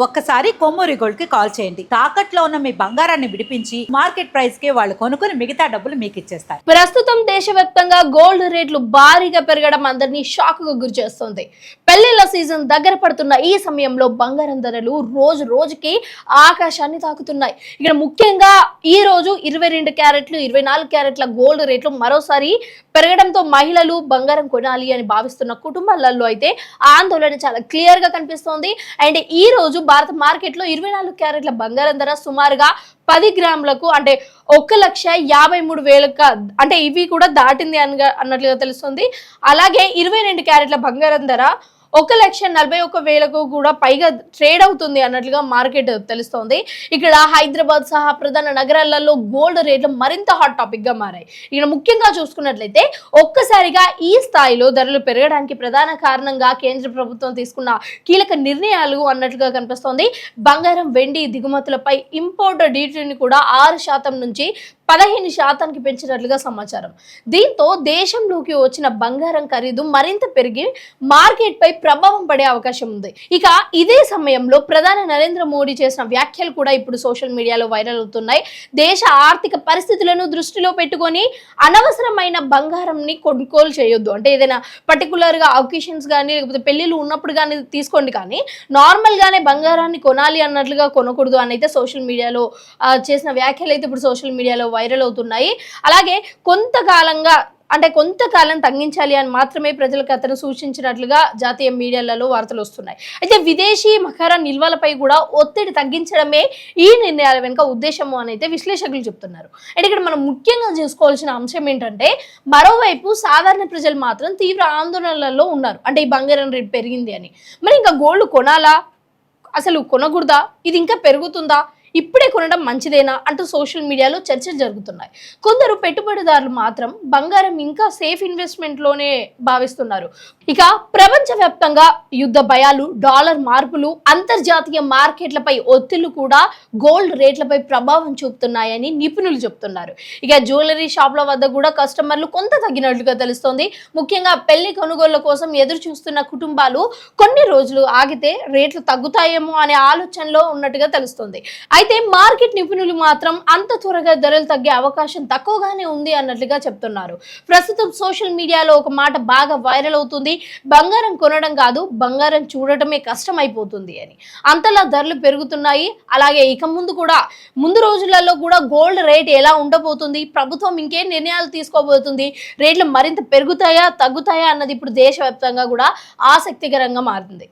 ఒక్కసారి కొమ్మూరి గోల్డ్ కి కాల్ చేయండి. తాకట్లో ఉన్న మీ బంగారాన్ని విడిపించి మార్కెట్ ప్రైస్ కి వాళ్ళు కొనుక్కుని మిగతా డబ్బులు మీకు ఇచ్చేస్తారు. ప్రస్తుతం దేశవ్యాప్తంగా గోల్డ్ రేట్లు భారీగా పెరగడం అందరినీ షాక్ కు గురి చేస్తుంది. పెళ్లిళ్ల సీజన్ దగ్గర పడుతున్న ఈ సమయంలో బంగారం ధరలు రోజు రోజుకి ఆకాశాన్ని తాకుతున్నాయి. ఇక్కడ ముఖ్యంగా ఈ రోజు 22 క్యారెట్లు 24 క్యారెట్ల గోల్డ్ రేట్లు మరోసారి పెరగడంతో మహిళలు బంగారం కొనాలి అని భావిస్తున్న కుటుంబాలలో అయితే ఆందోళన చాలా క్లియర్ గా కనిపిస్తోంది. అండ్ ఈ రోజు భారత మార్కెట్ లో 24 క్యారెట్ల బంగారం ధర సుమారుగా 10 గ్రాములకు అంటే 1,53,000 అంటే ఇవి కూడా దాటింది అన్నట్లుగా తెలుస్తుంది. అలాగే 22 క్యారెట్ల బంగారం ధర 1,41,000 కూడా పైగా ట్రేడ్ అవుతుంది అన్నట్లుగా మార్కెట్ తెలుస్తోంది. ఇక్కడ హైదరాబాద్ సహా ప్రధాన నగరాలలో గోల్డ్ రేట్లు మరింత హాట్ టాపిక్ గా మారాయి. ఇక్కడ ముఖ్యంగా చూసుకున్నట్లయితే ఒక్కసారిగా ఈ స్థాయిలో ధరలు పెరగడానికి ప్రధాన కారణంగా కేంద్ర ప్రభుత్వం తీసుకున్న కీలక నిర్ణయాలు అన్నట్లుగా కనిపిస్తోంది. బంగారం వెండి దిగుమతులపై ఇంపోర్ట్ డ్యూటీని కూడా 6% నుంచి 15% పెంచినట్లుగా సమాచారం. దీంతో దేశంలోకి వచ్చిన బంగారం ఖరీదు మరింత పెరిగి మార్కెట్ పై ప్రభావం పడే అవకాశం ఉంది. ఇక ఇదే సమయంలో ప్రధాని నరేంద్ర మోడీ చేసిన వ్యాఖ్యలు కూడా ఇప్పుడు సోషల్ మీడియాలో వైరల్ అవుతున్నాయి. దేశ ఆర్థిక పరిస్థితులను దృష్టిలో పెట్టుకొని అనవసరమైన బంగారంని కొనుగోలు చేయొద్దు, అంటే ఏదైనా పర్టికులర్ గా అకేషన్స్ కానీ లేకపోతే పెళ్లిళ్ళు ఉన్నప్పుడు కానీ తీసుకోండి, కానీ నార్మల్ గానే బంగారాన్ని కొనాలి అన్నట్లుగా కొనకూడదు అని అయితే సోషల్ మీడియాలో చేసిన వ్యాఖ్యలు అయితే ఇప్పుడు సోషల్ మీడియాలో వైరల్ అవుతున్నాయి. అలాగే కొంతకాలం తగ్గించాలి అని మాత్రమే ప్రజలకు అతను సూచించినట్లుగా జాతీయ మీడియాలలో వార్తలు వస్తున్నాయి. అయితే విదేశీ మకర నిల్వలపై కూడా ఒత్తిడి తగ్గించడమే ఈ నిర్ణయాల వెనుక ఉద్దేశము అని అయితే విశ్లేషకులు చెప్తున్నారు. అంటే ఇక్కడ మనం ముఖ్యంగా చేసుకోవాల్సిన అంశం ఏంటంటే, మరోవైపు సాధారణ ప్రజలు మాత్రం తీవ్ర ఆందోళనలలో ఉన్నారు. అంటే ఈ బంగారం రేట్ పెరిగింది అని, మరి ఇంకా గోల్డ్ కొనాలా, అసలు కొనకూడదా, ఇది ఇంకా పెరుగుతుందా, ఇప్పుడే కొనడం మంచిదేనా అంటూ సోషల్ మీడియాలో చర్చలు జరుగుతున్నాయి. కొందరు పెట్టుబడిదారులు మాత్రం బంగారం ఇంకా సేఫ్ ఇన్వెస్ట్మెంట్ లోనే భావిస్తున్నారు. ఇక ప్రపంచవ్యాప్తంగా యుద్ధ భయాలు, డాలర్ మార్పులు, అంతర్జాతీయ మార్కెట్లపై ఒత్తిళ్లు కూడా గోల్డ్ రేట్లపై ప్రభావం చూపుతున్నాయని నిపుణులు చెప్తున్నారు. ఇక జ్యువెలరీ షాప్ల వద్ద కూడా కస్టమర్లు కొంత తగ్గినట్లుగా తెలుస్తోంది. ముఖ్యంగా పెళ్లి కొనుగోళ్ల కోసం ఎదురు చూస్తున్న కుటుంబాలు కొన్ని రోజులు ఆగితే రేట్లు తగ్గుతాయేమో అనే ఆలోచనలో ఉన్నట్టుగా తెలుస్తోంది. అయితే మార్కెట్ నిపుణులు మాత్రం అంత త్వరగా ధరలు తగ్గే అవకాశం తక్కువగానే ఉంది అన్నట్లుగా చెప్తున్నారు. ప్రస్తుతం సోషల్ మీడియాలో ఒక మాట బాగా వైరల్ అవుతుంది. బంగారం కొనడం కాదు, బంగారం చూడటమే కష్టం అయిపోతుంది అని. అంతలా ధరలు పెరుగుతున్నాయి. అలాగే ఇక ముందు రోజులలో కూడా గోల్డ్ రేట్ ఎలా ఉండబోతుంది, ప్రభుత్వం ఇంకేం నిర్ణయాలు తీసుకోబోతుంది, రేట్లు మరింత పెరుగుతాయా తగ్గుతాయా అన్నది ఇప్పుడు దేశవ్యాప్తంగా కూడా ఆసక్తికరంగా మారింది.